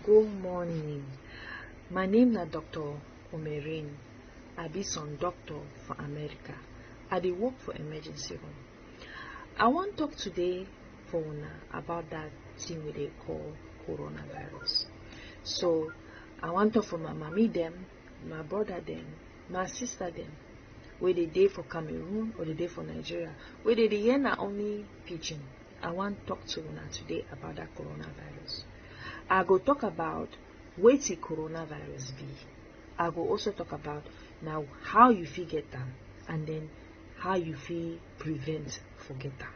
Good morning. My name is Dr. Omerin. I be some doctor for America. I dey work for emergency room. I want to talk today for una about that thing we dey call coronavirus. So I want to talk for my mommy them, my brother them, my sister them, where they dey for Cameroon or they dey for Nigeria, where they hear na only pidgin. I want to talk to una today about that coronavirus. I go talk about wetin coronavirus be. I go also talk about now how you fit get them, and then how you fit prevent for get them.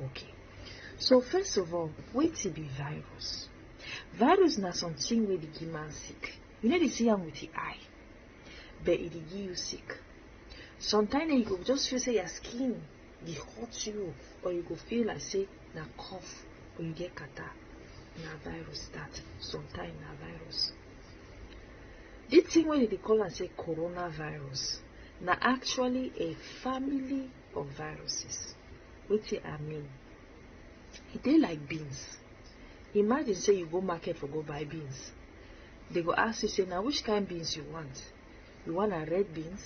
Okay. So first of all, wetin be virus? Virus na something wey dey give man sick. You know they see am with the eye, but it dey give you sick. Sometimes you go just feel say your skin dey hurt you, or you go feel like say na cough, or you get catarrh. Na virus that. Sometimes na virus. This thing wey they call and say coronavirus na actually a family of viruses. Wetin I mean? It dey like beans. Imagine say you go market for go buy beans. They go ask you say now which kind beans you want. You want a red beans?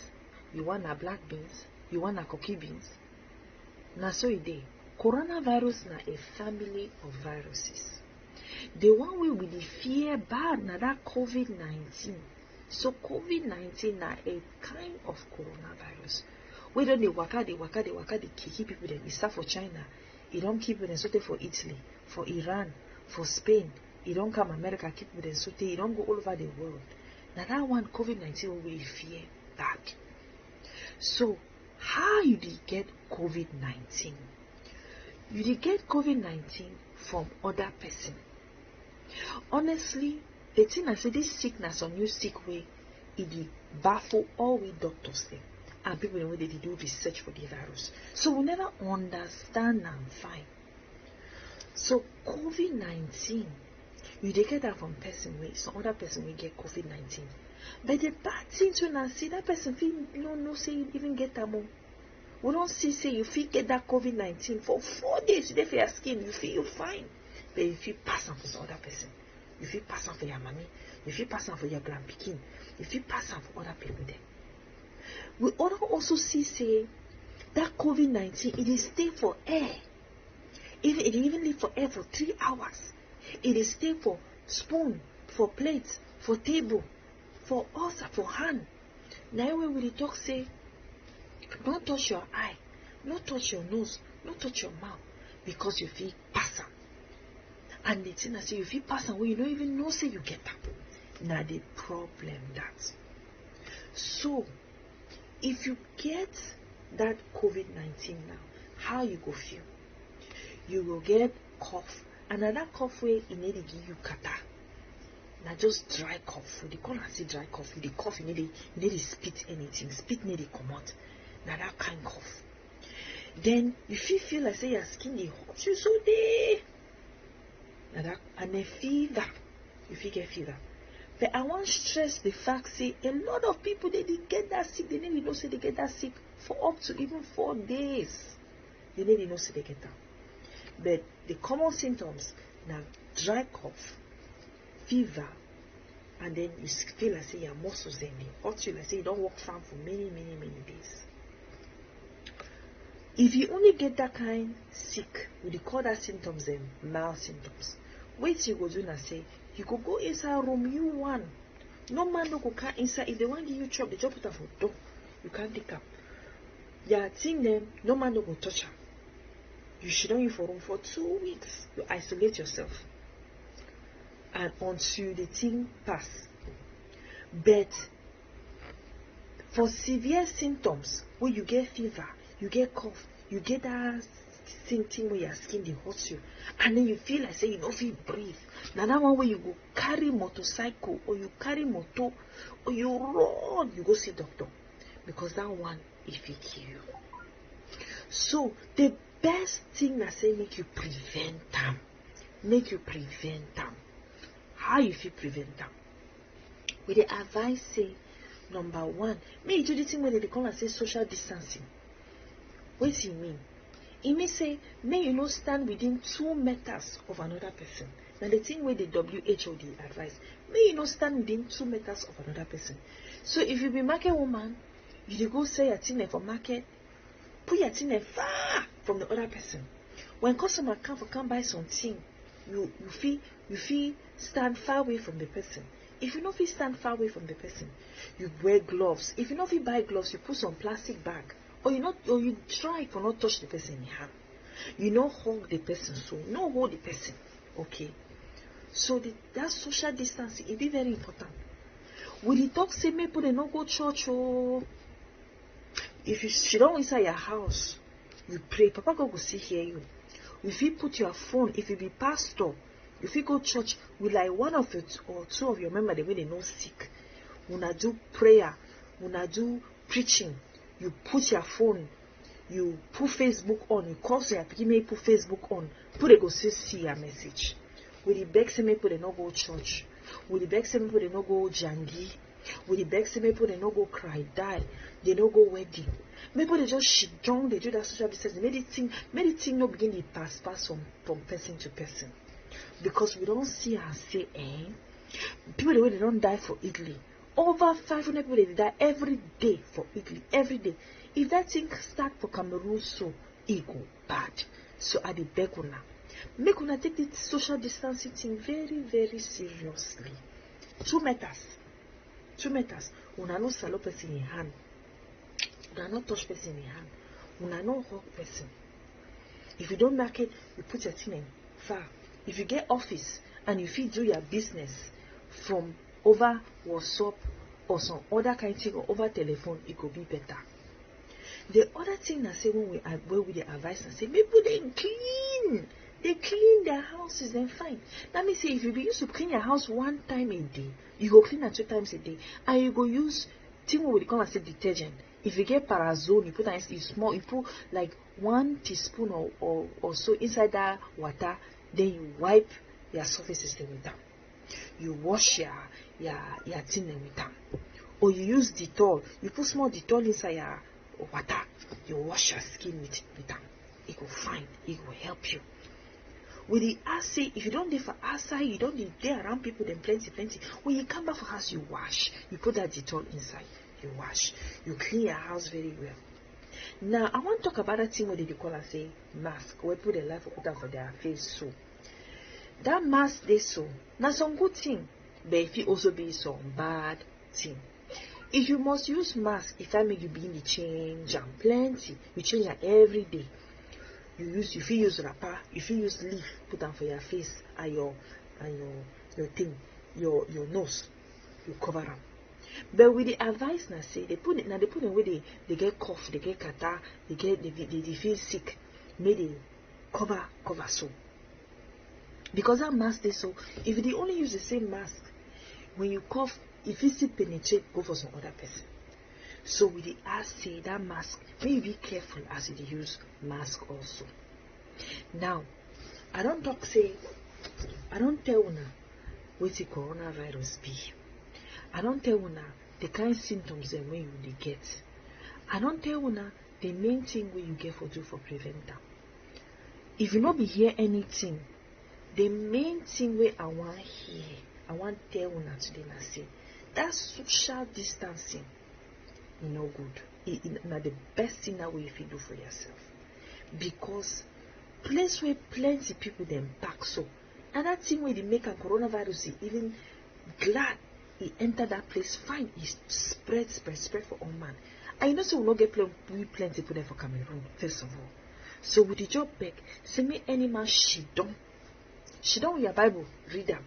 You want a black beans? You want a coffee beans? Na so it dey. Coronavirus na a family of viruses. The one way we dey fear bad na that COVID-19. So COVID-19 na a kind of coronavirus. We don't dey waka, dey kill people them. It start for China. It don't keep them so for Italy, for Iran, for Spain. It don't come America, keep them so it don't go all over the world. Now that one COVID-19 we fear bad. So how you dey get COVID-19? You dey get COVID-19 from other person. Honestly, the thing I say this sickness or new sick way, it dey baffle all we doctors them and people wey they do research for the virus. So we never understand and fine. So COVID-19, you dey get that from person way, some other person will get COVID-19. But the bad thing to now see that person feel no say you even get that more. We don't see say you feel get that COVID-19 for 4 days, you dey for your skin, you feel fine. But if you pass on for some other person, if you pass on for your mommy, if you pass on for your grandpikin, if you pass on for other people there. We also see say that COVID-19 it is stay for air. It even live for air for 3 hours. It is stay for spoon, for plates, for table, for us, for hand. Now when we talk say, don't touch your eye, not touch your nose, not touch your mouth, because you feel pass on. And the thing I say, if you pass on, you don't even know say you get that. Now the problem that. So if you get that COVID-19 now, how you go feel? You will get cough. And that cough way it need to give you catarrh. Now just dry cough. They call and say dry cough. You the cough, you need to spit anything. Spit need to come out. Now that kind cough. Then if you feel like say your skin is hot, you so day. Now that and a fever. If you get fever. But I want to stress the fact say a lot of people they get that sick. They didn't know say they get that sick for up to even 4 days. They didn't know say they get that. But the common symptoms now dry cough, fever, and then you feel like say your muscles then they hurt you like say you don't walk farm for many days. If you only get that kind sick, we call that symptoms mild symptoms. Wait you go do now say you could go inside room you one. No man no go come inside. If they want give you chop, they just put up for door. You can't pick up. Yeah, thing them, no man no go touch them. You should only for room for 2 weeks. You isolate yourself. And until the thing pass. But for severe symptoms, where you get fever, you get cough, you get that thing where your skin they hurt you, and then you feel like say you don't feel breathe. Now that one where you go carry motorcycle, or you carry motor, or you run, you go see doctor. Because that one, if it kill you. So the best thing I say make you prevent them. Make you prevent them. How you feel prevent them? With the advice say, number one, make you do the thing where they call and say social distancing. What do you mean? It means say, may you not stand within 2 meters of another person. Now the thing where the WHO the advice, may you not stand within 2 meters of another person. So if you be market woman, you dey go sell your thing for market, put your thing far from the other person. When customer come buy something, you feel stand far away from the person. If you know if you stand far away from the person, you wear gloves. If you know if you buy gloves, you put some plastic bag, or you try for not touch the person in your hand. You know hug the person, so no hold the person. Okay. So that social distancing, it be very important. When you talk, say people they not go church, oh. If you sit down inside your house, you pray, Papa God will see hear you. If you put your phone, if you be pastor, if you go church with like one of it or two of your members, the way they know sick, when I do prayer, when I do preaching, you put your phone, you put Facebook on, you call so you may put Facebook on, put a go see your message. With the beg say people they not go church, with the beg say people they not go jangi, with the beg say people they not go cry, die, they not go wedding. Maybe they just shit down, they do that social distancing. Many thing no begin to pass from person to person. Because we don't see and say, people the way they don't die for Italy. Over 500 people they die every day for Italy, every day. If that thing start for Cameroon, so it go bad. So I dey beg una, make una take this social distancing thing very, very seriously. 2 meters. 2 meters. Una no salo person in hand. Una no touch person in hand. Una no hug person. If you don't market, you put your thing in far. If you get office and you feel do your business from over WhatsApp or some other kind of thing or over telephone, it could be better. The other thing I say when we the advice and say, people they clean their houses, then fine. That means if you be used to clean your house 1 time a day, you go clean it 2 times a day, and you go use thing what we call as a detergent. If you get Parazone, you put small, you put like 1 teaspoon or so inside that water, then you wipe your surfaces with them. You wash your thing with them. Or you use Dettol, you put small Dettol inside your water, you wash your skin with them. It will fine, it will help you. With the acid, if you don't do for outside, you don't do there around people, then plenty. When you come back for house, you wash. You put that Dettol inside, you wash. You clean your house very well. Now, I want to talk about that thing what they call and say mask. Where put the life put for their face so. That mask they so. Now some good thing, but if it also be some bad thing. If you must use mask, if I make you begin to change and plenty, you change it every day. If you use wrapper, if you use leaf, put them for your face and your thing, your nose, you cover them. But with the advice now say they put in where they get cough, they get catarrh, they feel sick, may they cover so. Because that mask they so if they only use the same mask, when you cough, if you still penetrate, go for some other person. So with the say that mask, may you be careful as you use mask also. Now, I don't tell una what the coronavirus be. I don't tell una the kind of symptoms that when you get. I don't tell una the main thing where you get for do for prevent them. If you not be hear anything, the main thing where I want hear, I want tell una today na say that social distancing no good. It's not the best thing that way if you do for yourself. Because place where plenty people then pack so. And that thing where they make a coronavirus even glad he enter that place, fine, it spread for all man. And you know so we not get plenty people there for Cameroon, first of all. So with the job back, say me any man she done with your Bible, read them.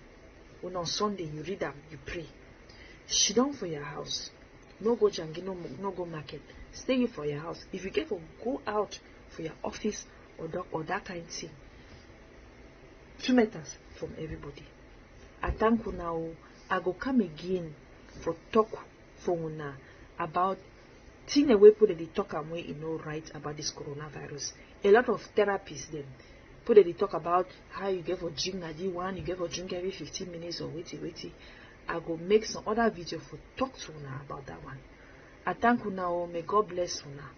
When on Sunday you read them, you pray. She done for your house. No go jangi, no go market. Stay here for your house. If you get to go out for your office or that kind of thing, 2 meters from everybody. I thank you now. I go come again for talk for una about thing the way put the talk and way you know right about this coronavirus. A lot of therapists then put the talk about how you get for drink one, you get for drink every 15 minutes or wait. I go make some other video for talk to una about that one. I thank you now. May God bless una.